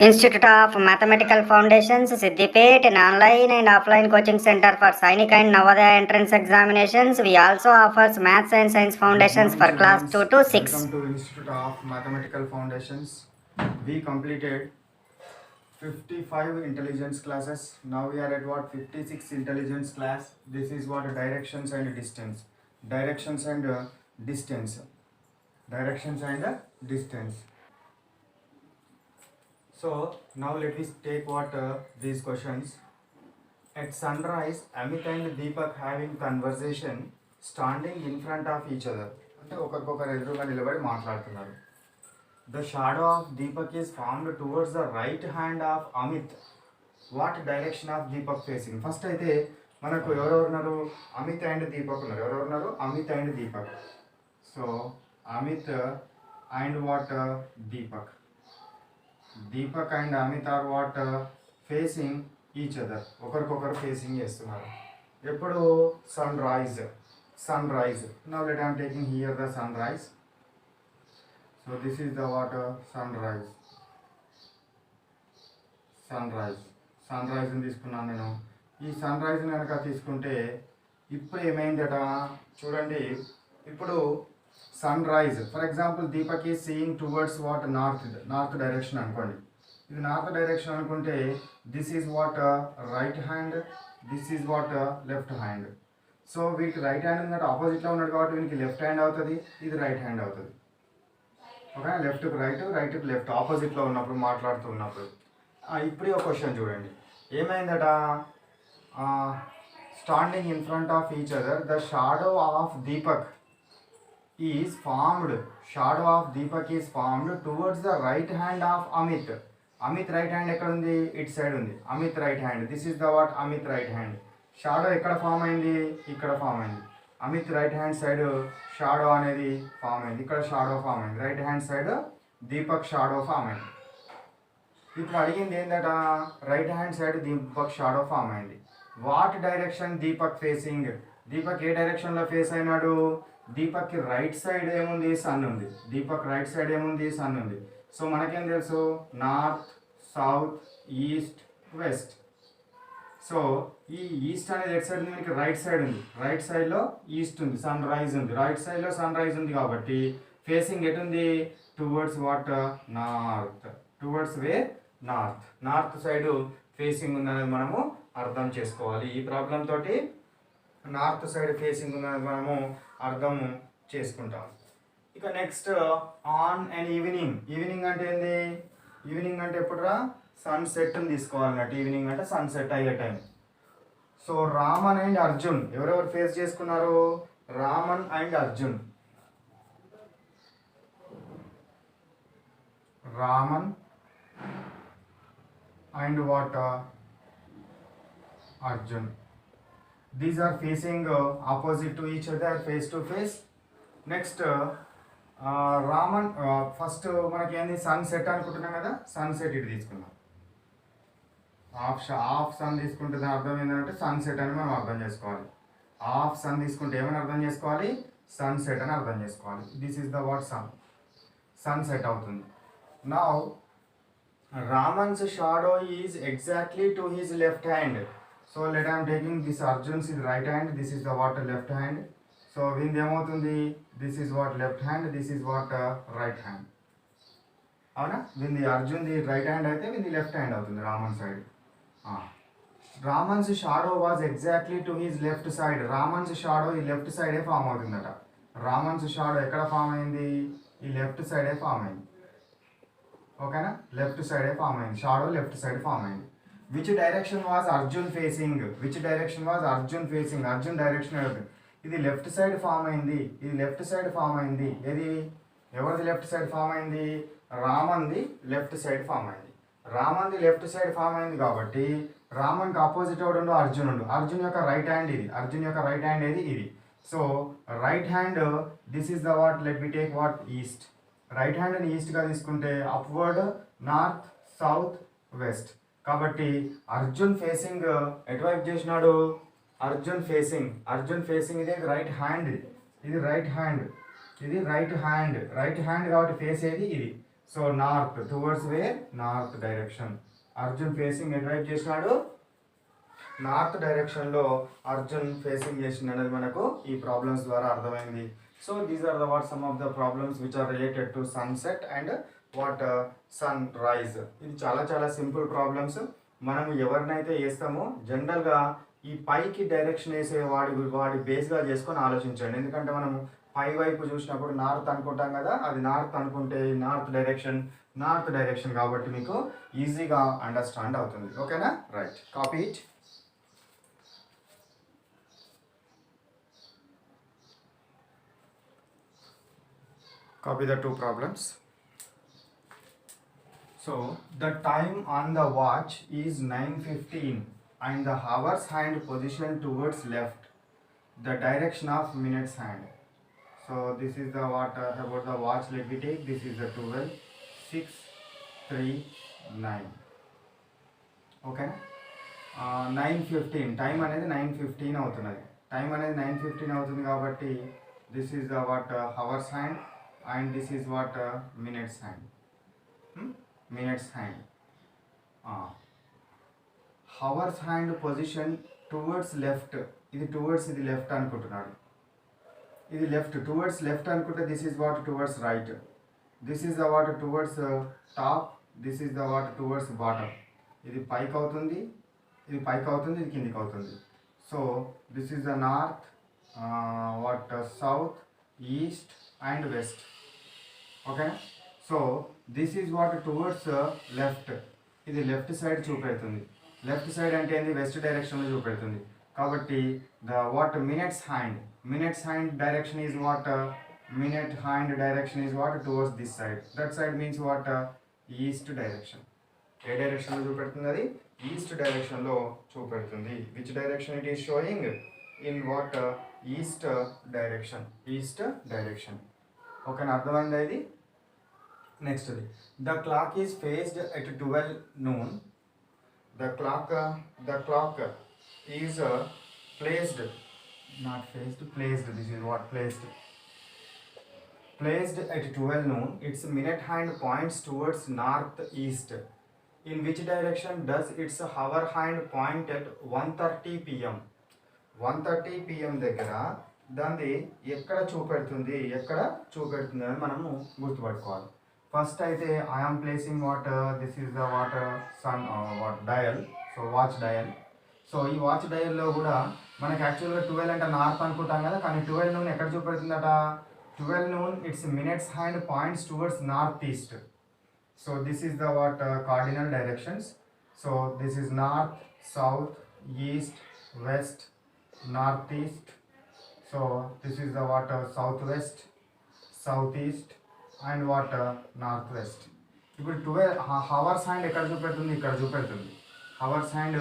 Institute of Mathematical Foundations, Siddipet, an online and offline coaching center for Sainik and Navodaya entrance examinations. We also offers Maths and Science Foundations for class 2 to 6. Welcome to Institute of Mathematical Foundations. We completed 55 intelligence classes. Now we are at what 56 intelligence class. This is what directions and distance. Directions and distance. Directions and distance. So now let me take what these questions. At sunrise, Amit and Deepak having conversation standing in front of each other. అంటే ఒకరికొకరు ఎదురుగా నిలబడి మాట్లాడుతున్నారు. The shadow of Deepak is formed towards the right hand of Amit. What direction of Deepak facing? First అయితే మనకు ఎవరెవరు ఉన్నారు? Amit and Deepak ఉన్నారు. ఎవరెవరు ఉన్నారు? Amit and Deepak. So Amit and what Deepak. Deepak and Amit are what facing each other. ఒకరికొకరు ఫేసింగ్ చేస్తున్నారు. ఎప్పుడు sun rise. Now let I am taking here the sunrise. So this is the water sunrise ని తీసుకున్నాను నేను. ఈ సన్ రైజ్ కనుక తీసుకుంటే ఇప్పుడు ఏమైందట చూడండి. ఇప్పుడు sun rise for example Deepak is seeing towards what north direction అనుకోండి. ఇది నార్త్ డైరెక్షన్ అనుకుంటే this is what right hand, this is what left hand. So వీటికి రైట్ హ్యాండ్ ఉన్నట్టు ఆపోజిట్లో ఉన్నాడు కాబట్టి వీనికి లెఫ్ట్ హ్యాండ్ అవుతుంది, ఇది రైట్ హ్యాండ్ అవుతుంది. ఓకే, లెఫ్ట్కి రైట్, రైట్కి లెఫ్ట్ ఆపోజిట్లో ఉన్నప్పుడు మాట్లాడుతున్నప్పుడు. ఇప్పుడు ఒక క్వశ్చన్ చూడండి. ఏమైందట? Standing in front of each other the shadow of Deepak is formed. Shadow of Deepak is formed towards the right hand of Amit. Amit right hand ఎక్కడ ఉంది? ఇట్ సైడ్ ఉంది. Amit right hand, this is the what Amit right hand. Shadow ఎక్కడ form అయింది? ఇక్కడ form అయింది. Amit right hand side shadow అనేది form అయింది. ఇక్కడ షాడో ఫామ్ అయింది. Right hand side Deepak shadow form అయింది. ఇప్పుడు అడిగింది ఏంటట? Right hand side Deepak shadow form అయింది. What direction Deepak facing? Deepak ఏ డైరెక్షన్లో ఫేస్ అయినాడు? దీపక్కి రైట్ సైడ్ ఏముంది? సన్ ఉంది. దీపక్ రైట్ సైడ్ ఏముంది? సన్ ఉంది. సో మనకేం తెలుసు? North, south, east, west. So ఈ ఈస్ట్ అనేది ఎట్ సైడ్ ఉంది? మనకి రైట్ సైడ్ ఉంది. రైట్ సైడ్లో ఈస్ట్ ఉంది, సన్ రైజ్ ఉంది. రైట్ సైడ్లో సన్ రైజ్ ఉంది కాబట్టి ఫేసింగ్ ఎటుంది? Towards what? North. Towards way north. North side facing ఉందనేది మనము అర్థం చేసుకోవాలి. ఈ ప్రాబ్లం తోటి నార్త్ సైడ్ ఫేసింగ్ ఉందనేది మనము అర్థం చేసుకుంటాం. ఇక next on and evening. Evening అంటే ఏంది? ఈవినింగ్ అంటే ఎప్పుడురా? సన్సెట్ని తీసుకోవాలన్నట్టు. ఈవినింగ్ అంటే సన్సెట్ అయ్యే time. So Raman and Arjun ఎవరెవరు ఫేస్ చేసుకున్నారు? Raman and Arjun. Raman and what? Arjun. These are facing opposite to each other, face to face. Next Raman first మనకి ఏంది? సన్సెట్ అనుకుంటున్నాం కదా, సన్సెట్ ఇటు తీసుకున్నాం. హాఫ్ సన్ తీసుకుంటే దాని అర్థం ఏంటంటే సన్సెట్ అని మనం అర్థం చేసుకోవాలి. హాఫ్ సన్ తీసుకుంటే ఏమని అర్థం చేసుకోవాలి? సన్సెట్ అని అర్థం చేసుకోవాలి. This is the what sunset అవుతుంది. Now Raman's shadow is exactly to his left hand. So let I'm taking this Arjun's ఇది right hand, this is the what left hand. So వీంది ఏమవుతుంది? This is what left hand, this is what right hand. అవునా? వీంది అర్జున్ది right hand అయితే వీంది left hand అవుతుంది Raman side. Raman's shadow was exactly to his left side. Raman's shadow ఈ left సైడే form అవుతుందట. Raman's shadow ఎక్కడ ఫామ్ అయింది? ఈ లెఫ్ట్ సైడే ఫామ్ అయింది. ఓకేనా? లెఫ్ట్ సైడే ఫామ్ అయింది. షాడో లెఫ్ట్ సైడ్ ఫామ్ అయింది. Which direction was Arjun facing? Which direction was Arjun facing? Arjun direction అవుతుంది. ఇది లెఫ్ట్ సైడ్ ఫామ్ అయింది, ఇది లెఫ్ట్ సైడ్ ఫామ్ అయింది. ఏది? ఎవరిది లెఫ్ట్ సైడ్ ఫామ్ అయింది? రామన్ది లెఫ్ట్ సైడ్ ఫామ్ అయింది. రామన్ది లెఫ్ట్ సైడ్ ఫామ్ అయింది కాబట్టి రామన్కి ఆపోజిట్ ఎవడు? అర్జునుడు. అర్జున్ యొక్క రైట్ హ్యాండ్ ఇది. అర్జున్ యొక్క రైట్ హ్యాండ్ ఏది? ఇది. So right hand this is the what? Let me take what? East. Right హ్యాండ్ని ఈస్ట్గా తీసుకుంటే అప్వర్డ్, నార్త్, సౌత్, వెస్ట్. కాబట్టి అర్జున్ ఫేసింగ్ ఎటువైపు చేసినాడు? అర్జున్ ఫేసింగ్ ఇది రైట్ హ్యాండ్. ఇది రైట్ హ్యాండ్, ఇది రైట్ హ్యాండ్. రైట్ హ్యాండ్ కాబట్టి ఫేస్ ఏది? ఇది. So north towards where north direction. Arjun facing ఎటువైపు చేసినాడు, నార్త్ డైరెక్షన్లో అర్జున్ ఫేసింగ్ చేసింది అనేది మనకు ఈ ప్రాబ్లమ్స్ ద్వారా అర్థమైంది. So these are the what some of the problems which are related to sunset and what sun rise. ఇది చాలా చాలా సింపుల్ ప్రాబ్లమ్స్. మనం ఎవరినైతే వేస్తామో జనరల్గా ఈ పైకి డైరెక్షన్ వేసే వాడి బేస్గా చేసుకొని ఆలోచించండి. ఎందుకంటే మనం పై వైపు చూసినప్పుడు నార్త్ అనుకుంటాం కదా, అది నార్త్ అనుకుంటే నార్త్ డైరెక్షన్ కాబట్టి మీకు ఈజీగా అండర్స్టాండ్ అవుతుంది. ఓకేనా, right, copy it. Copy the two problems. So the time on the watch is 9:15 and the hour's hand position towards left, the direction of minutes hand. So this is the what about the watch. Let me take, this is the 12, 6, 3, 9. Okay. 9:15 time అనేది 9:15 అవుతున్నది. Time అనేది 9:15 అవుతుంది కాబట్టి this is the what hours hand and this is what minutes hand. Minutes hand. Hours hand position towards left. ఇది towards ఇది left అనుకుంటున్నాడు. ఇది left towards left అనుకుంటే this is what towards right. This is the what towards top. This is the what towards bottom. ఇది పైకి అవుతుంది, ఇది పైకి అవుతుంది, ఇది కిందికి అవుతుంది. So this is the north, south, east and west. Okay, so this is what towards left. ఇది లెఫ్ట్ సైడ్ చూపెడుతుంది. లెఫ్ట్ సైడ్ అంటే ఏంది, వెస్ట్ డైరెక్షన్లో చూపెడుతుంది. కాబట్టి the what minutes hand direction is what, minute hand direction is what towards this side. That side means what, east direction. ఏ డైరెక్షన్లో చూపెడుతుంది, అది ఈస్ట్ డైరెక్షన్లో చూపెడుతుంది. Which direction it is showing, in what, east direction. ఓకేనా, అర్థమైందా ఇది. Next ఇది, the clock is faced at 12 noon. The clock is placed, not faced, placed. This is what, placed at 12 noon. Its minute hand points towards north east. In which direction does its hour hand point at 1:30 PM. 1:30 PM దగ్గర దాన్ని ఎక్కడ చూపెడుతుంది అని మనము గుర్తుపట్టుకోవాలి. First అయితే I am placing what, this is the what son what dial. So watch dial. So ఈ watch డయల్లో కూడా మనకి యాక్చువల్గా 12 అంటే నార్త్ అనుకుంటాం కదా, కానీ 12 noon ఎక్కడ చూపెడుతుందట, 12 noon it's minutes hand points towards north east. So this is the what cardinal directions. So this is north, south, east, west, north east. So this is the what, southwest, southeast and what, northwest. ఇప్పుడు 12 hours hand ఎక్కడ చూపెడుతుంది, ఇక్కడ చూపెడుతుంది. Hours hand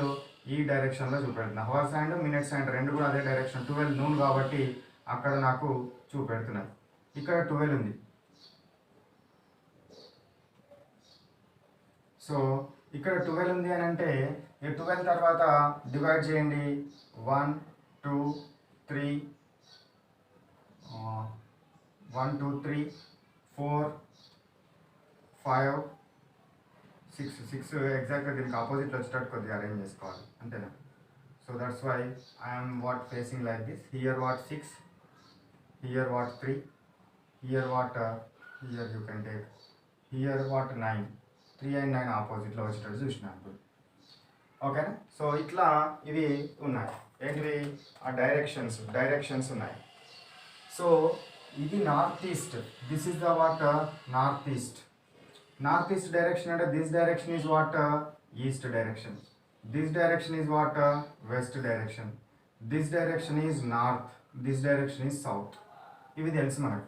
ఈ డైరెక్షన్లో చూపెడుతుంది. Hours hand minutes hand రెండు కూడా అదే డైరెక్షన్. 12 noon కాబట్టి అక్కడ నాకు చూపెడుతున్నాయి. ఇక్కడ 12 ఉంది. సో ఇక్కడ 12 ఉంది అని అంటే ఈ 12 తర్వాత డివైడ్ చేయండి. 1, 2, 3, 1, 2, 3, 4, 5, 6 ఎగ్జాక్ట్గా దీనికి ఆపోజిట్లో వచ్చేటట్టు కొద్దిగా అరేంజ్ చేసుకోవాలి, అంతేనా. So that's why I'm what facing like this. Here what 6, here what 3, here what, here you can take, here what 9. 3 and 9 ఆపోజిట్లో వచ్చేటట్టు చూసినాను. ఓకేనా. సో ఇట్లా ఇవి ఉన్నాయి, ఏంటివి, ఆ డైరెక్షన్స్ ఉన్నాయి. సో ఇది north east. This is the what, north east direction అంటే this direction is what, east direction. This direction is what, west direction. This direction is north, this direction is south. ఇవి తెలుసు మనకు.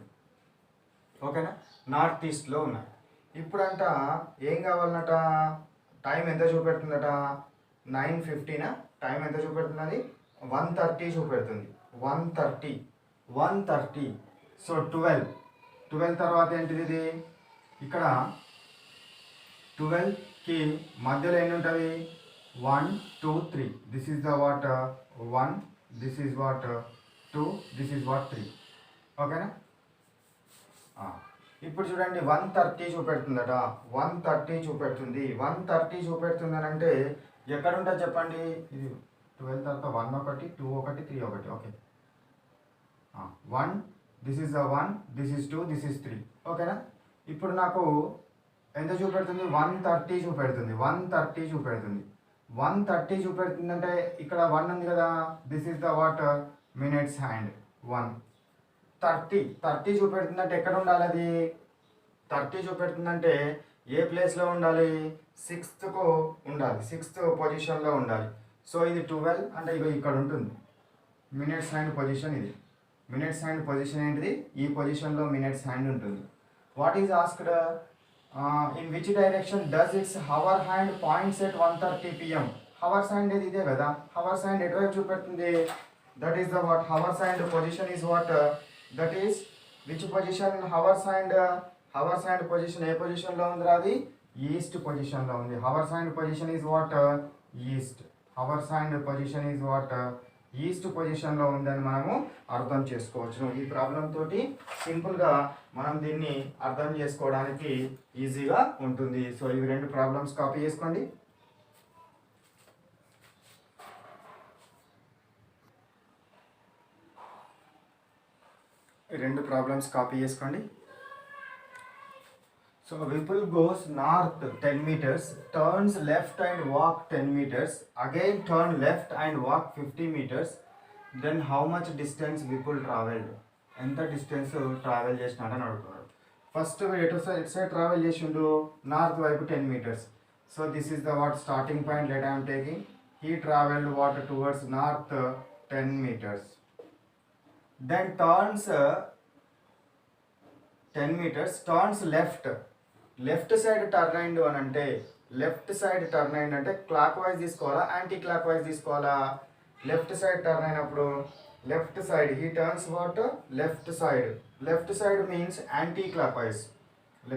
ఓకేనా, north ఈస్ట్లో ఉన్నాయి. ఇప్పుడంట ఏం కావాలన్నట, time ఎంత చూపెడుతుందట, 9:15. Time ఎంత చూపెడుతుంది, 1:30 చూపెడుతుంది. 1:30. సో 12 తర్వాత ఏంటిది, ఇది ఇక్కడ 12కి మధ్యలో ఎన్ని ఉంటుంది, 1, 2, 3. This is the what 1, this is what 2, this is what 3. ఓకేనా. ఇప్పుడు చూడండి 130 చూపెడుతుందట, 130 చూపెడుతుంది. 130 చూపెడుతుంది అని అంటే ఎక్కడ ఉంటుంది చెప్పండి? ఇది 12 తర్వాత 1 ఒకటి 2 ఒకటి 3 ఒకటి. Okay, 1, this is the 1, this is 2, this is 3. ఓకేనా? ఇప్పుడు నాకు ఎంత చూపెడుతుంది? 130 చూపెడుతుంది. 130 చూపెడుతుంది. 130 చూపెడుతుంది అంటే ఇక్కడ 1 ఉంది కదా, this is the what minutes hand 1. 30 చూపెడుతుందంటే ఎక్కడ ఉండాలి? అది 30 చూపెడుతుందంటే ఏ ప్లేస్లో ఉండాలి? 6th ఉండాలి, 6th పొజిషన్లో ఉండాలి. సో ఇది 12 అంటే ఇక ఇక్కడ ఉంటుంది. మినిట్స్ హ్యాండ్ పొజిషన్ ఇది. మినిట్స్ హ్యాండ్ పొజిషన్ ఏంటిది? ఈ పొజిషన్లో మినిట్స్ హ్యాండ్ ఉంటుంది. What is asked? In which direction does its hour hand points at 1:30 PM? Hours hand ఇది ఇదే కదా. హవర్స్ హ్యాండ్ ఎటువైపు చూపెడుతుంది? That is the what hours hand position is what? That is which position? Hours hand position ఏ పొజిషన్లో ఉందిరా? అది east పొజిషన్లో ఉంది. Hours hand position is what? East. Hours hand position is what? East పొజిషన్లో ఉందని మనము అర్థం చేసుకోవచ్చు. ఈ ప్రాబ్లం తోటి సింపుల్గా మనం దీన్ని అర్థం చేసుకోవడానికి ఈజీగా ఉంటుంది. సో ఇవి 2 ప్రాబ్లమ్స్ కాపీ చేసుకోండి. ఈ 2 ప్రాబ్లమ్స్ కాపీ చేసుకోండి. So Vipul goes north 10 meters, turns left and walk 10 meters, again turn left and walk 50 meters. Then how much distance Vipul traveled? ఎంత డిస్టెన్స్ ట్రావెల్ చేసినాడని అడుగుతున్నాడు. ఫస్ట్ ఎటు సైడ్ ట్రావెల్ చేసిండు? North వైపు 10 meters. So this is the what starting point that I'm taking. He travelled what towards north 10 meters. Then turns 10 meters, turns left. Left side turn అయిండు అని అంటే, left side turn అయిండు అంటే clock wise తీసుకోవాలా, anti clock wise తీసుకోవాలా? Left side turn అయినప్పుడు left side he turns what? Left side. Left side means anti clock wise.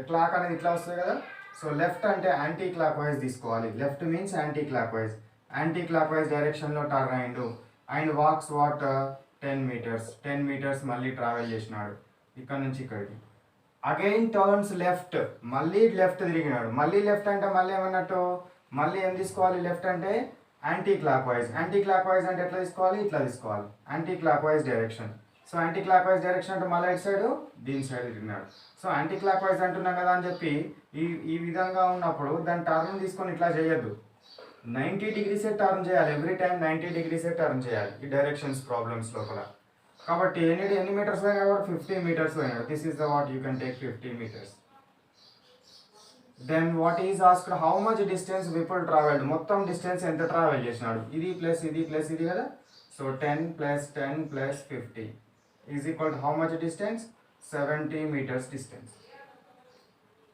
Clock అనేది ఇట్లా వస్తుంది కదా. సో లెఫ్ట్ అంటే యాంటీ క్లాక్ వైజ్ తీసుకోవాలి. Left means anticlockwise. Anticlockwise డైరెక్షన్లో turn అయిండు. And walks what? 10 meters. 10 meters మళ్ళీ travel చేసినాడు ఇక్కడ నుంచి ఇక్కడికి. అగైన్ టర్న్స్ లెఫ్ట్, మళ్ళీ లెఫ్ట్ తిరిగినాడు. మళ్ళీ లెఫ్ట్ అంటే మళ్ళీ ఏమన్నట్టు? మళ్ళీ ఏం తీసుకోవాలి? లెఫ్ట్ అంటే anticlockwise. Anticlockwise అంటే ఎట్లా తీసుకోవాలి? ఇట్లా తీసుకోవాలి, anticlockwise direction. So anticlockwise direction అంటే మళ్ళీ ఇటు సైడ్ దీని సైడ్ తిరిగినాడు. సో యాంటీ క్లాక్ వైజ్ అంటున్నాం కదా అని చెప్పి ఈ విధంగా ఉన్నప్పుడు దాని టర్న్ తీసుకొని ఇట్లా చేయొద్దు. 90 degrees టర్న్ చేయాలి. ఎవ్రీ టైం 90 degrees టర్న్ చేయాలి ఈ డైరెక్షన్స్ ప్రాబ్లమ్స్ లోపల. కాబట్టి ఎన్ని మీటర్స్ పోయినాడు? 50 meters పోయినాడు. This is the what you can take 50 meters. Then what is asked? How much distance Vipul travelled? మొత్తం డిస్టెన్స్ ఎంత ట్రావెల్ చేసినాడు? ఇది ప్లస్ ఇది ప్లస్ ఇది కదా. So 10 + 10 + 50 is equal to how much distance? 70 meters distance.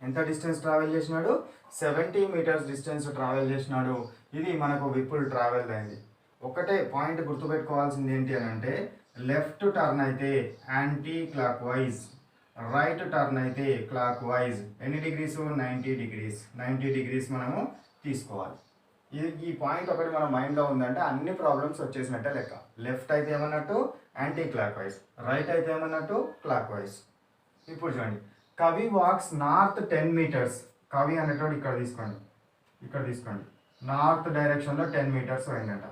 ఎంత డిస్టెన్స్ ట్రావెల్ చేసినాడు? 70 meters distance travel చేసినాడు. ఇది మనకు విపుల్ ట్రావెల్ అయింది. ఒకటే పాయింట్ గుర్తుపెట్టుకోవాల్సింది ఏంటి అని అంటే, లెఫ్ట్ టర్న్ అయితే anti clock wise, right turn అయితే క్లాక్ వైజ్. ఎన్ని డిగ్రీస్? 90 degrees. 90 degrees మనము తీసుకోవాలి. ఈ పాయింట్ ఒకటి మన మైండ్లో ఉందంటే అన్ని ప్రాబ్లమ్స్ వచ్చేసినట్టే లెక్క. లెఫ్ట్ అయితే ఏమన్నట్టు? Anticlockwise. రైట్ అయితే ఏమన్నట్టు? Clock wise. ఇప్పుడు చూడండి, కవి వాక్స్ నార్త్ 10 meters. కవి అనేటోడు ఇక్కడ తీసుకోండి, ఇక్కడ తీసుకోండి. నార్త్ డైరెక్షన్లో 10 meters పోయిందంట.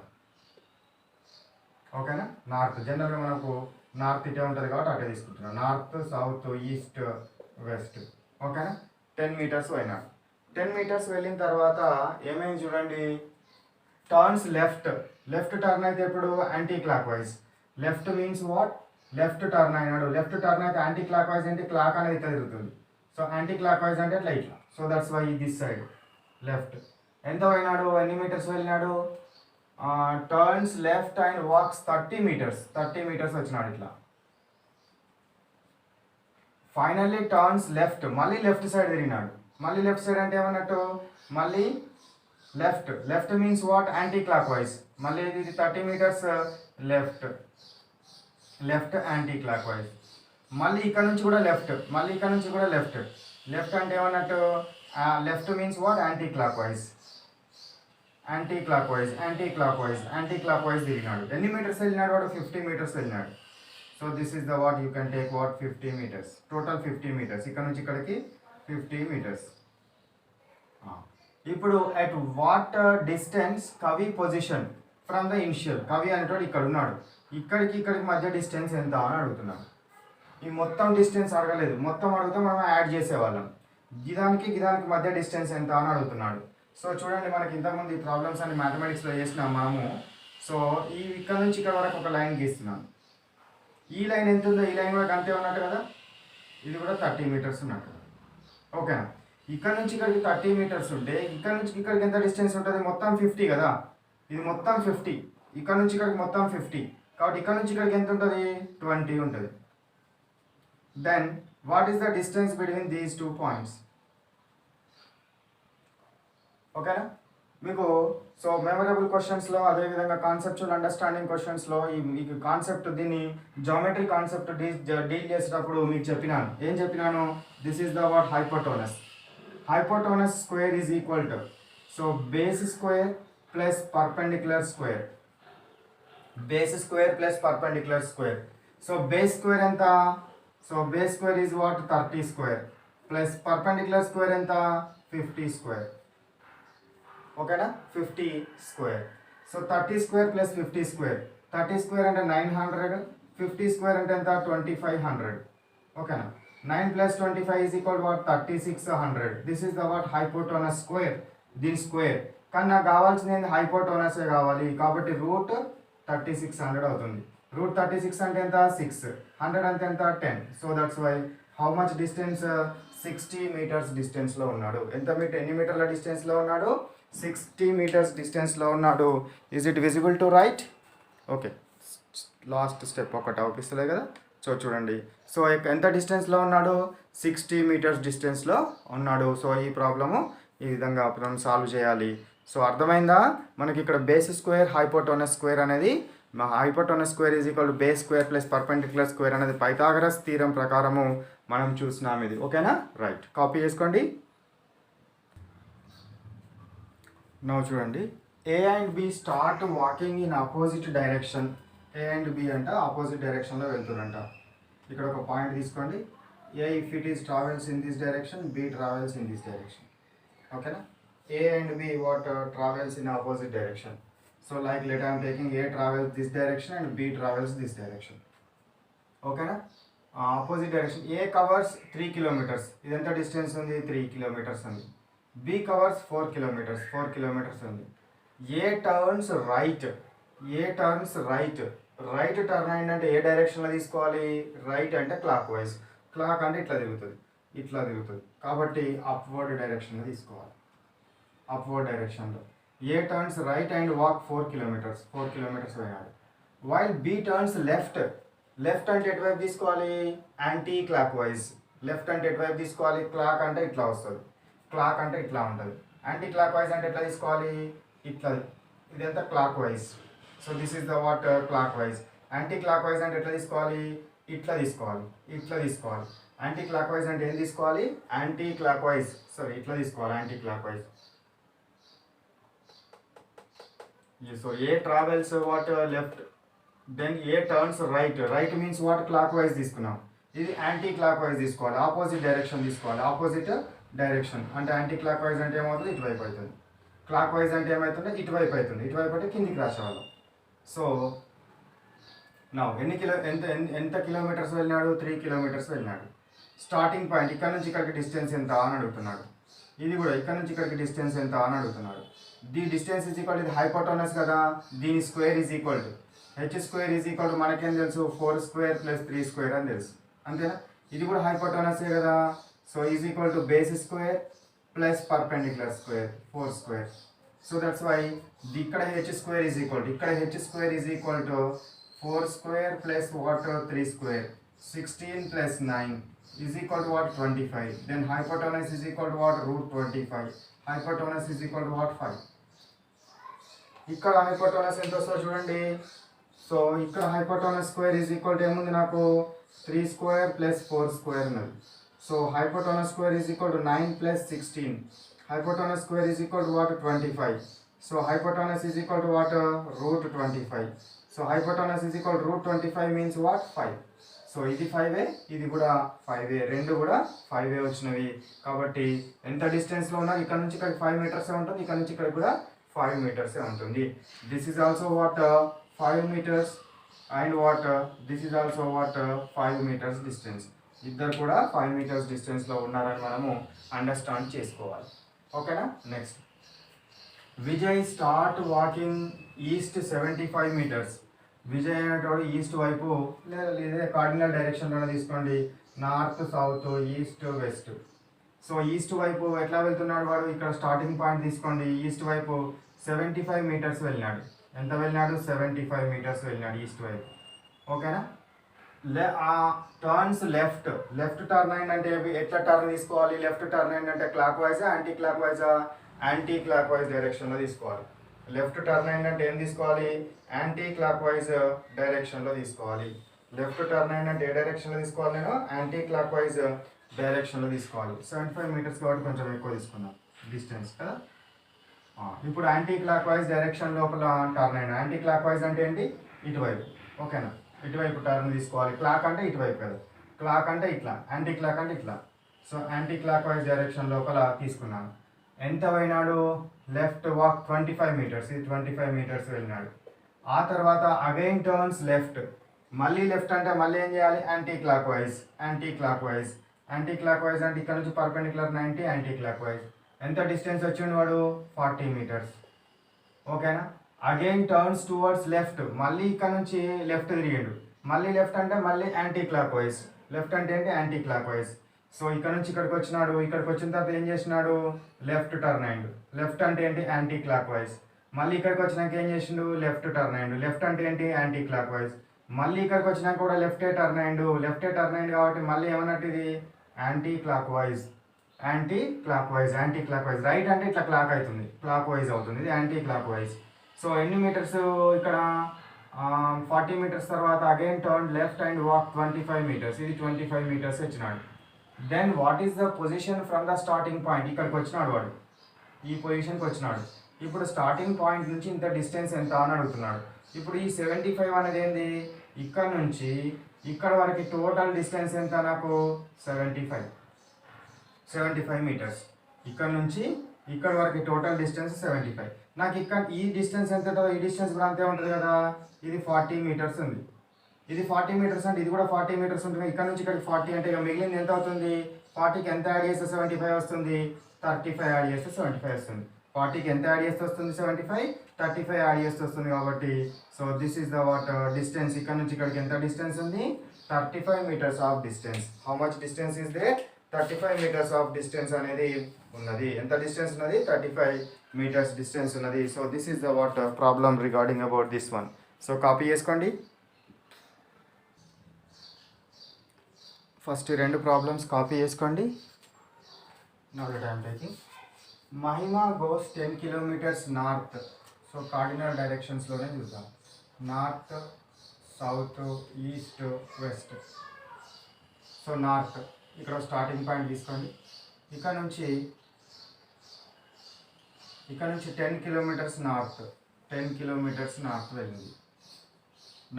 ఓకేనా? నార్త్ జనరల్గా మనకు నార్త్ ఇటే ఉంటుంది కాబట్టి అటే తీసుకుంటున్నాం. North, south, east, west. ఓకేనా? 10 meters పోయినాడు. 10 meters వెళ్ళిన తర్వాత ఏమైంది చూడండి, టర్న్స్ లెఫ్ట్. లెఫ్ట్ టర్న్ అయితే ఇప్పుడు anti clock wise. Left means what? Left turn అయినాడు. లెఫ్ట్ టర్న్ అయితే యాంటీ క్లాక్ వైజ్ అంటే క్లాక్ అనేది ఇట్లా తిరుగుతుంది. సో యాంటీ క్లాక్ వైజ్ అంటే ఇట్లా ఇట్లా. So that's why this side left. ఎంత పోయినాడు? ఎన్ని మీటర్స్ వెళ్ళినాడు? Turns left and walks 30 meters. 30 meters వచ్చినాడు ఇట్లా. ఫైనల్లీ టర్న్స్ లెఫ్ట్, మళ్ళీ లెఫ్ట్ సైడ్ తిరిగినాడు. మళ్ళీ లెఫ్ట్ సైడ్ అంటే ఏమన్నట్టు? మళ్ళీ left. Left means what? Anticlockwise. మళ్ళీ ఇది 30 meters left. Left anticlockwise. మళ్ళీ ఇక్కడ నుంచి కూడా లెఫ్ట్, మళ్ళీ ఇక్కడ నుంచి కూడా లెఫ్ట్. లెఫ్ట్ అంటే ఏమన్నట్టు? Left means what? Anticlockwise. Anticlockwise, anticlockwise, anticlockwise తిరిగినాడు. ఎన్ని మీటర్స్ వెళ్ళినాడు వాడు? 50 meters వెళ్ళినాడు. So this is the what you can take what 50 meters, total 50 meters, ఇక్కడ నుంచి ఇక్కడికి 50 మీటర్స్. ఇప్పుడు at what distance Kavi position from the initial, Kavi అనేటోడు ఇక్కడ ఉన్నాడు, ఇక్కడికి ఇక్కడికి మధ్య డిస్టెన్స్ ఎంత అని అడుగుతున్నాడు. ఈ మొత్తం డిస్టెన్స్ అడగలేదు, మొత్తం అడిగితే మనం యాడ్ చేసేవాళ్ళం. గిదానికి గిదానికి మధ్య డిస్టెన్స్ ఎంత అని అడుగుతున్నాడు. సో చూడండి, మనకి ఇంతకుముందు ఈ ప్రాబ్లమ్స్ అన్ని మ్యాథమెటిక్స్లో చేసినాం మనము. సో ఈ ఇక్కడ నుంచి ఇక్కడ వరకు ఒక లైన్ గీస్తున్నాను. ఈ లైన్ ఎంత ఉందో ఈ లైన్ కూడా అంతే ఉన్నట్టు కదా, ఇది కూడా 30 మీటర్స్ ఉన్నట్టు. ఓకేనా, ఇక్కడ నుంచి ఇక్కడికి 30 మీటర్స్ ఉంటే ఇక్కడ నుంచి ఇక్కడికి ఎంత డిస్టెన్స్ ఉంటుంది, మొత్తం 50 కదా, ఇది మొత్తం 50, ఇక్కడ నుంచి ఇక్కడికి మొత్తం 50, కాబట్టి ఇక్కడ నుంచి ఇక్కడికి ఎంత ఉంటుంది, 20 ఉంటుంది. Then what is the distance between these 2 points. ఓకేనా, మీకు సో మెమరబుల్ క్వశ్చన్స్లో అదేవిధంగా కాన్సెప్చువల్ అండర్స్టాండింగ్ క్వశ్చన్స్లో మీకు కాన్సెప్ట్, దీన్ని జామెట్రీ కాన్సెప్ట్ డీల్ చేసేటప్పుడు మీకు చెప్పినాను. ఏం చెప్పినాను, this is the what hypotenuse. Hypotenuse square is equal to, so base square plus perpendicular square, base square plus perpendicular square. So base square ఎంత, so base square is what 30 square plus perpendicular square ఎంత 50 square. ఓకేనా, 50 square. So 30 square plus 50 square, 30 square అంటే 900, 50 square అంటే ఎంత 2500. ఓకేనా, 9 plus 25 is equal what 3600. This is the what హైపోటోనస్ square, దీని square. కానీ నాకు కావాల్సింది హైపోటోనసే కావాలి, కాబట్టి రూట్ 3600 అవుతుంది. రూట్ 36 అంటే ఎంత 6, 100 అంటే ఎంత 10. So that's why how much distance 60 meters డిస్టెన్స్లో ఉన్నాడు. ఎన్ని మీటర్ల డిస్టెన్స్లో ఉన్నాడు, 60 మీటర్స్ డిస్టెన్స్లో ఉన్నాడు. Is it visible to right? Okay, last step ఒకటి అవుపిస్తలే కదా. సో చూడండి, సో ఎంత డిస్టెన్స్లో ఉన్నాడు, 60 మీటర్స్ డిస్టెన్స్లో ఉన్నాడు. సో ఈ ప్రాబ్లము ఈ విధంగా మనం సాల్వ్ చేయాలి. సో అర్థమైందా మనకి ఇక్కడ బేస్ స్క్వేర్ హైపోటోనస్ స్క్వేర్ అనేది, hypotenuse square is equal to base square plus perpendicular square అనేది పైథాగరస్ థీరం ప్రకారము మనం చూసినాం ఇది. ఓకేనా, రైట్, కాపీ చేసుకోండి. నౌ చూడండి, A and B start walking in opposite direction. A and B అంట ఆపోజిట్ డైరెక్షన్లో వెళ్తురంట. ఇక్కడ ఒక పాయింట్ తీసుకోండి, A if it is travels in this direction, B travels in this direction. ఓకేనా, A and B what travels in opposite direction. So like let I'm taking A travels this direction and B travels this direction. ఓకేనా, opposite direction. A covers 3 kilometers, ఇదంతా distance ఉంది 3 kilometres ఉంది. B covers 4 kilometers, 4 kilometres ఉంది. ఏ turns right, ఏ turns right. Right turn అయిందంటే ఏ డైరెక్షన్లో తీసుకోవాలి, right అంటే clock wise, clock అంటే ఇట్లా తిరుగుతుంది, ఇట్లా తిరుగుతుంది, కాబట్టి అప్వర్డ్ డైరెక్షన్లో తీసుకోవాలి, అప్వర్డ్ డైరెక్షన్లో. A turns right and walk 4 kilometers, 4 kilometers పోయినాడు. While B turns left, left అంటే ఎటువైపు తీసుకోవాలి, యాంటీ క్లాక్ వైజ్. లెఫ్ట్ అంటే ఎటువైపు తీసుకోవాలి, క్లాక్ అంటే ఇట్లా వస్తుంది, క్లాక్ అంటే ఇట్లా ఉంటుంది. యాంటీ క్లాక్ వైజ్ అంటే ఎట్లా తీసుకోవాలి, ఇట్లా, ఇదంతా clock wise. So this is the what clock wise. Anticlockwise అంటే ఎట్లా తీసుకోవాలి, ఇట్లా తీసుకోవాలి, ఇట్లా తీసుకోవాలి. యాంటీ క్లాక్ వైజ్ అంటే ఏం తీసుకోవాలి, యాంటీ క్లాక్ వైజ్, సారీ ఇట్లా తీసుకోవాలి, anticlockwise. So A travels what left, then A turns right. Right means what clockwise తీసుకున్నాం, ఇది యాంటీ క్లాక్ వైజ్ తీసుకోవాలి, ఆపోజిట్ డైరెక్షన్ తీసుకోవాలి. ఆపోజిట్ డైరెక్షన్ అంటే యాంటీ క్లాక్ వైజ్ అంటే ఏమవుతుంది, ఇటువైపు అవుతుంది. క్లాక్ వైజ్ అంటే ఏమవుతుంటే ఇటువైపు అవుతుంది, ఇటువైపు అంటే కిందికి రాసేవాళ్ళం. సో నా ఎంత కిలోమీటర్స్ వెళ్ళినాడు, 3 కిలోమీటర్స్ వెళ్ళినాడు. స్టార్టింగ్ పాయింట్ ఇక్కడ నుంచి ఇక్కడికి డిస్టెన్స్ ఎంత అని అడుగుతున్నాడు. ఇది కూడా ఇక్కడ నుంచి ఇక్కడికి డిస్టెన్స్ ఎంత అని అడుగుతున్నాడు. ది డిస్టెన్స్ ఈజ్ ఈక్వల్, ఇది హైపోటోనస్ కదా, దీని square is equal to H square is equal to మనకేం తెలుసు 4 స్క్వేర్ ప్లస్ 3 స్క్వేర్ అని తెలుసు, అంతేనా. ఇది కూడా హైపోటోనసే కదా. So is equal to base square plus perpendicular square 4 square. So that's why ఇక్కడ H square is equal to, ఇక్కడ H square is equal to 4 square plus what 3 square, 16 plus 9 is equal to what 25. Then hypotenuse is equal to what root 25. Hypotenuse is equal to what 5. ఇక్కడ hypotenuse ఎంత వస్తుందో చూడండి. So ఇక్కడ hypotenuse square is equal to ఏముంది నాకు 3 square plus 4 square ఉన్నది. So hypotenuse square is equal to 9 plus 16. Hypotenuse square is equal to what 25. So hypotenuse is equal to what root 25. So hypotenuse is equal to root 25 means what? 5. So ఇది 5A, ఇది కూడా 5A, రెండు కూడా 5A వచ్చినవి. కాబట్టి ఎంత డిస్టెన్స్లో ఉన్నా ఇక్కడ నుంచి ఇక్కడికి 5 మీటర్సే ఉంటుంది, ఇక్కడ నుంచి ఇక్కడ కూడా 5 మీటర్సే ఉంటుంది. This is also what 5 meters and what this is also what 5 meters distance. ఇద్దరు కూడా 5 మీటర్స్ డిస్టెన్స్లో ఉన్నారని మనము అండర్స్టాండ్ చేసుకోవాలి. ఓకేనా. Next, Vijay start walking east 75 meters. Vijay అనేటువంటి ఈస్ట్ వైపు లేదా కార్డినల్ డైరెక్షన్లో తీసుకోండి, north south east west. So east వైపు ఎట్లా వెళ్తున్నాడు వాడు, ఇక్కడ స్టార్టింగ్ పాయింట్ తీసుకోండి, ఈస్ట్ వైపు 75 మీటర్స్ వెళ్ళినాడు. ఎంత వెళ్ళినాడు, 75 మీటర్స్ వెళ్ళినాడు ఈస్ట్ వైపు. ఓకేనా. Turns left. లెఫ్ట్ టర్న్ అయిందంటే ఎట్లా టర్న్ తీసుకోవాలి, లెఫ్ట్ టర్న్ అయిందంటే క్లాక్ వైజా యాంటీ క్లాక్ వైజా, యాంటీ క్లాక్ వైజ్ డైరెక్షన్లో తీసుకోవాలి. లెఫ్ట్ టర్న్ అయిందంటే ఏం తీసుకోవాలి, యాంటీ క్లాక్ వైజ్ డైరెక్షన్లో తీసుకోవాలి. లెఫ్ట్ టర్న్ అయిందంటే ఏ డైరెక్షన్లో తీసుకోవాలి, నేను యాంటీ క్లాక్ వైజ్ డైరెక్షన్లో తీసుకోవాలి. 75 మీటర్స్ కాబట్టి కొంచెం ఎక్కువ తీసుకున్నాం డిస్టెన్స్ కదా. ఇప్పుడు యాంటీ క్లాక్ వైజ్ డైరెక్షన్ లోపల టర్న్ అయినా, యాంటీ క్లాక్ వైజ్ అంటే ఏంటి, ఇటువైపు. ఓకేనా, ఇటువైపు టర్న్ తీసుకోవాలి. క్లాక్ అంటే ఇటువైపు కదా, క్లాక్ అంటే ఇట్లా, యాంటీ క్లాక్ అంటే ఇట్లా. So anticlockwise direction లోపల తీసుకున్నాను. ఎంత పోయినాడు, లెఫ్ట్ వాక్ 25 మీటర్స్, ఇది 25 మీటర్స్ వెళ్ళినాడు. ఆ తర్వాత అగైన్ టర్న్స్ లెఫ్ట్. మళ్ళీ లెఫ్ట్ అంటే మళ్ళీ ఏం చేయాలి, anti clock wise. Anticlockwise, anticlockwise అంటే ఇక్కడ నుంచి పర్పెండిక్యులర్ 90, యాంటీ క్లాక్ వైజ్. ఎంత డిస్టెన్స్ వచ్చిండు వాడు, 40 మీటర్స్. ఓకేనా. Again turns towards left. మళ్ళీ ఇక్కడ నుంచి లెఫ్ట్ తిరిగిండు. మళ్ళీ లెఫ్ట్ అంటే మళ్ళీ యాంటీ క్లాక్ వైజ్. లెఫ్ట్ అంటే ఏంటి, యాంటీ క్లాక్ వైజ్. సో ఇక్కడ నుంచి ఇక్కడికి వచ్చినాడు, ఇక్కడికి వచ్చిన తర్వాత ఏం చేసినాడు, లెఫ్ట్ టర్న్ అయ్యిండు. లెఫ్ట్ అంటే ఏంటి, యాంటీ క్లాక్ వైజ్. మళ్ళీ ఇక్కడికి వచ్చినాక ఏం చేసిండు, లెఫ్ట్ టర్న్ అయ్యిండు. లెఫ్ట్ అంటే ఏంటి, యాంటీ క్లాక్ వైజ్. మళ్ళీ ఇక్కడికి వచ్చినాక కూడా లెఫ్టే టర్న్ అయ్యిండు. లెఫ్టే టర్న్ అయ్యింది కాబట్టి మళ్ళీ ఏమన్నట్టు ఇది anticlockwise. Anticlockwise, anticlockwise. Right అంటే ఇట్లా క్లాక్ అవుతుంది, క్లాక్ వైజ్ అవుతుంది, ఇది యాంటీ క్లాక్ వైజ్. సో ఎన్ని మీటర్స్ ఇక్కడ, 40 మీటర్స్ తర్వాత again turn left and walk 25 meters, ఇది 25 మీటర్స్ వచ్చినాడు. Then what is the position from the starting point. ఇక్కడికి వచ్చినాడు వాడు, ఈ పొజిషన్కి వచ్చినాడు. ఇప్పుడు స్టార్టింగ్ పాయింట్ నుంచి ఇంత డిస్టెన్స్ ఎంత అని అడుగుతున్నాడు. ఇప్పుడు ఈ 75 అనేది ఏంది, ఇక్కడ నుంచి ఇక్కడ వరకు టోటల్ డిస్టెన్స్ ఎంత నాకు, 75 మీటర్స్. ఇక్కడ నుంచి ఇక్కడ వరకు టోటల్ డిస్టెన్స్ 75. నాకు ఇక్కడ ఈ డిస్టెన్స్ ఎంత, ఈ డిస్టెన్స్ కూడా అంతే ఉంటుంది కదా. ఇది 40 మీటర్స్ ఉంది, ఇది 40 మీటర్స్ అంటే ఇది కూడా 40 మీటర్స్ ఉంటుంది. ఇక్కడ నుంచి ఇక్కడికి 40 అంటే ఇక మిగిలింది ఎంత అవుతుంది, 40కి ఎంత యాడ్ చేస్తే 75 వస్తుంది, 35 యాడ్ చేస్తే 75 వస్తుంది. 40కి ఎంత యాడ్ చేస్తే వస్తుంది, 75, 35 యాడ్ చేస్తే వస్తుంది. కాబట్టి so this is the what distance. ఇక్కడ నుంచి ఇక్కడికి ఎంత డిస్టెన్స్ ఉంది, 35 metres of distance. How much distance is there, 35 metres of distance అనేది ఉన్నది. ఎంత డిస్టెన్స్ ఉన్నది, 35 మీటర్స్ డిస్టెన్స్ ఉన్నది. So this is the what problem regarding about this one. So copy చేసుకోండి. ఫస్ట్ రెండు ప్రాబ్లమ్స్ కాపీ చేసుకోండి. Now that I am taking. Mahima goes 10 kilometres north. So cardinal డైరెక్షన్స్లోనే చూద్దాం, north south east west. So north, ఇక్కడ starting point తీసుకోండి. ఇక్కడ నుంచి 10 kilometres north, 10 kilometres north వెళ్ళింది.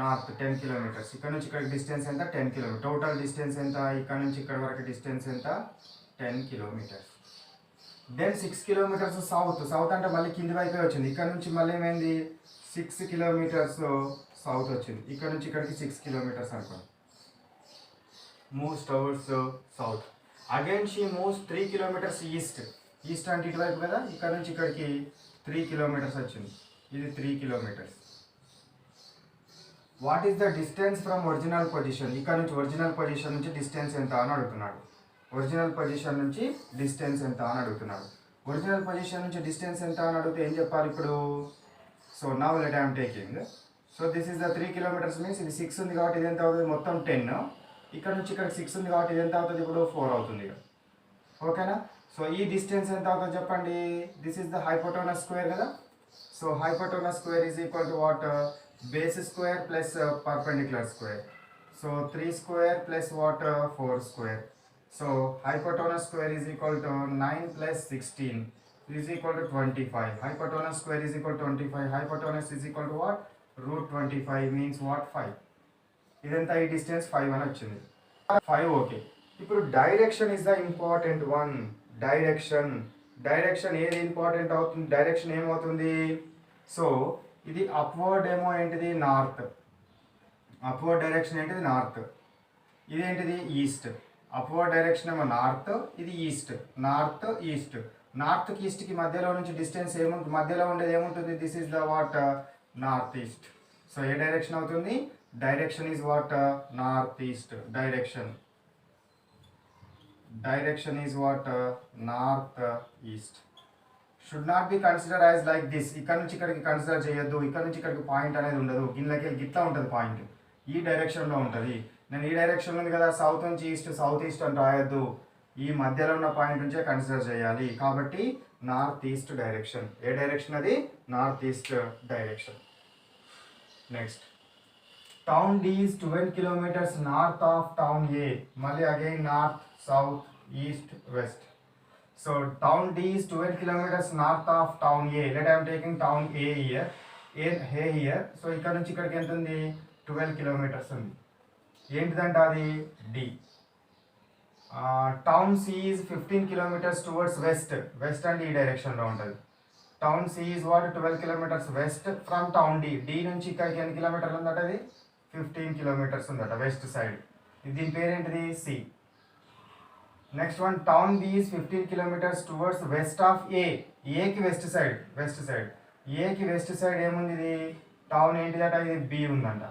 North 10 kilometres. ఇక్కడ నుంచి ఇక్కడికి డిస్టెన్స్ ఎంత, 10 కిలోమీటర్. టోటల్ డిస్టెన్స్ ఎంత, ఇక్కడ నుంచి ఇక్కడ వరకు డిస్టెన్స్ ఎంత, 10 kilometers. Then 6 kilometers south. South అంటే మళ్ళీ కింది వైపే వచ్చింది. ఇక్కడ నుంచి మళ్ళీ ఏమైంది, 6 కిలోమీటర్స్ సౌత్ వచ్చింది. ఇక్కడ నుంచి ఇక్కడికి 6 కిలోమీటర్స్ అనుకోండి. Moves towards south. Again she moves 3 kilometres east. East అంటే ఇటువైపు కదా, ఇక్కడ నుంచి ఇక్కడికి 3 కిలోమీటర్స్ వచ్చింది, ఇది 3 kilometres. What is the distance from original position. ఇక్కడ నుంచి ఒరిజినల్ పొజిషన్ నుంచి డిస్టెన్స్ ఎంత అని అడుగుతున్నాడు. ఒరిజినల్ పొజిషన్ నుంచి డిస్టెన్స్ ఎంత అని అడుగుతున్నాడు. ఒరిజినల్ పొజిషన్ నుంచి డిస్టెన్స్ ఎంత అని అడిగితే ఏం చెప్పాలి ఇప్పుడు. So now let I am taking. So this is the 3 kilometres means ఇది 6 ఉంది కాబట్టి ఇది ఎంత అవుతుంది, మొత్తం 10. ఇక్కడ నుంచి ఇక్కడ 6 ఉంది కాబట్టి ఇది ఎంత అవుతుంది, ఇప్పుడు 4 అవుతుంది. ఓకేనా. సో ఈ డిస్టెన్స్ ఎంత అవుతుందో చెప్పండి. This is the hypotenuse square కదా. So hypotenuse square is equal to what, base square plus perpendicular square. So 3 square plus what, 4 square. So hypotenuse square is equal to 9 plus 16 is equal to 25. Hypotenuse square is equal to 25. Hypotenuse is equal to what? Root 25 means what? 5. ఇదంతా ఈ distance 5 అని వచ్చింది. 5 okay. ఇప్పుడు direction is the important one. Direction ఏది important అవుతుంది? Direction ఏమవుతుంది? So ఇది upward ఏమో ఏంటిది? నార్త్. అప్వర్డ్ డైరెక్షన్ ఏంటిది? నార్త్. ఇదేంటిది? ఈస్ట్. అప్వర్డ్ డైరెక్షన్ ఏమో నార్త్, ఇది ఈస్ట్. నార్త్కి ఈస్ట్కి మధ్యలో నుంచి డిస్టెన్స్ ఏముంటుంది? మధ్యలో ఉండేది ఏముంటుంది? This is the what? North east. So ఏ డైరెక్షన్ అవుతుంది? Direction is what? North east. Direction is what? North east. Should not be consider as like this. ఇక్కడ నుంచి ఇక్కడికి కన్సిడర్ చేయొద్దు. ఇక్కడ నుంచి ఇక్కడికి పాయింట్ అనేది ఉండదు. గిన్నెలకి గిట్లా ఉంటుంది పాయింట్. ఈ డైరెక్షన్లో ఉంటుంది. నేను ఈ డైరెక్షన్లో ఉంది కదా, సౌత్ నుంచి ఈస్ట్, సౌత్ ఈస్ట్ అని రాయొద్దు. ఈ మధ్యలో ఉన్న పాయింట్ నుంచే కన్సిడర్ చేయాలి. కాబట్టి నార్త్ ఈస్ట్ డైరెక్షన్. ఏ డైరెక్షన్ అది? North east direction. Next, town D is 12 kilometers north of town A. మళ్ళీ again north, south, east, west. So town D is 12 kilometers north of town A. Let I'm taking town A here. So ఇక్కడ నుంచి ఇక్కడికి ఎంత ఉంది? 12 kilometers ఉంది. ఏంటిదంట అది? D. Town C is 15 kilometers towards west అంటే ఈ డైరెక్షన్లో ఉంటుంది. Town C is what? 12 kilometers west from town D. D నుంచి ఇక్కడికి ఎన్ని కిలోమీటర్లు ఉందట? అది 15 kilometers ఉందట వెస్ట్ సైడ్. దీని పేరేంటిది? C. Next one, town B is 15 kilometers towards west of A. ఏకి వెస్ట్ సైడ్. ఏకి వెస్ట్ సైడ్ ఏముంది? ఇది టౌన్ ఏంటిదట? ఇది బి ఉందంట.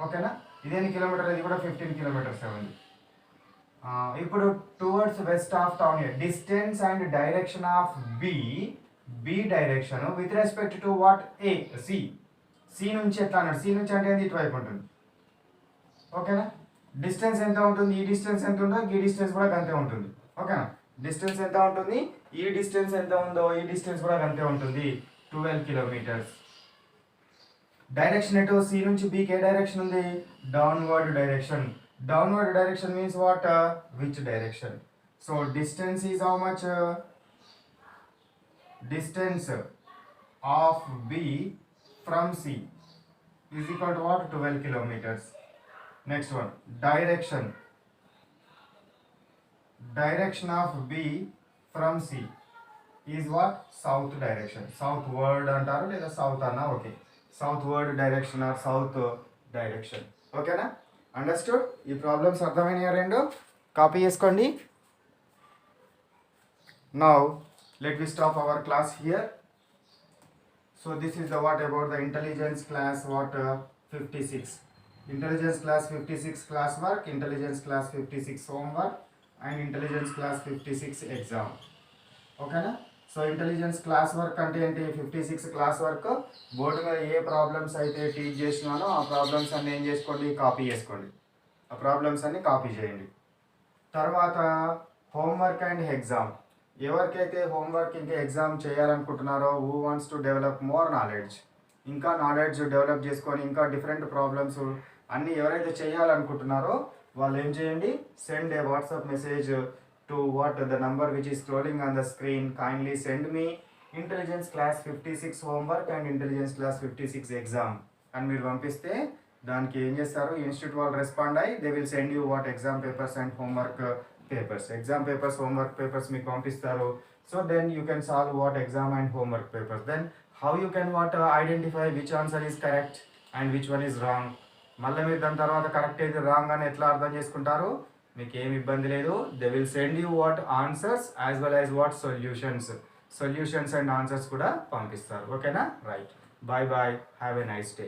ఓకేనా? ఇదేన్ని కిలోమీటర్? ఇది కూడా 15 kilometers ఉంది. ఇప్పుడు towards west of town A. Distance and direction of B direction with respect to what? A. C నుంచి ఎట్లా అన్నాడు? సి నుంచి అంటే ఇటువైపు ఉంటుంది. ఓకేనా? డిస్టెన్స్ ఎంత ఉంటుంది? ఈ డిస్టెన్స్ ఎంత ఉందో ఈ డిస్టెన్స్ కూడా అంతే ఉంటుంది. ఓకేనా? డిస్టెన్స్ ఎంత ఉంటుంది? ఈ డిస్టెన్స్ ఎంత ఉందో ఈ డిస్టెన్స్ కూడా అంతే ఉంటుంది. 12 kilometers. డైరెక్షన్ ఎటు? సి నుంచి బికి ఏ డైరెక్షన్ ఉంది? Downward direction. Downward direction means what? Which direction? So distance is how much? Distance of B from C is equal to what? 12 kilometers. Next one, direction of B from C is what? South direction. Southward antaru లేదా south అన్నా okay. Southward direction or south direction. ఓకేనా? Understood? ఈ problems అర్థమైనాయా? రెండు copy చేసుకోండి. Now let we stop our class here. So this is the what about the intelligence class what 56. Intelligence class 56 class work, intelligence class 56 homework and intelligence class 56 exam. ఓకేనా? So intelligence class work అంటే ఏంటి? 56 class work. Board మీద ఏ problems అయితే teach చేసినానో ఆ problems అన్ని ఏం చేసుకోండి? Copy చేసుకోండి. ఆ ప్రాబ్లమ్స్ అన్ని కాపీ చేయండి. తర్వాత హోంవర్క్ అండ్ ఎగ్జామ్. ఎవరికైతే హోంవర్క్ ఇంకా ఎగ్జామ్ చేయాలనుకుంటున్నారో, who wants to develop more knowledge, ఇంకా నాలెడ్జ్ డెవలప్ చేసుకొని ఇంకా డిఫరెంట్ ప్రాబ్లమ్స్ అన్నీ ఎవరైతే చేయాలనుకుంటున్నారో వాళ్ళు ఏం చేయండి? Send A WhatsApp message to what? The number which is scrolling on the screen. Kindly send me intelligence class 56 homework and intelligence class 56 exam and మీరు పంపిస్తే దానికి ఏం చేస్తారు? ఇన్స్టిట్యూట్ వాళ్ళు రెస్పాండ్ అయ్యి they will send you what? Exam papers and homework papers. Exam papers, homework papers మీకు పంపిస్తారు. So then you can solve what? Exam and homework papers. Then how you can what? Identify which answer is correct and which one is wrong. మళ్ళీ మీరు దాని తర్వాత correct అయితే wrong అని ఎట్లా అర్థం చేసుకుంటారు? మీకు ఏమి ఇబ్బంది లేదు. They will send you what? Answers as well as what? Solutions and answers కూడా పంపిస్తారు. ఓకేనా? Right. Bye bye. Have a nice day.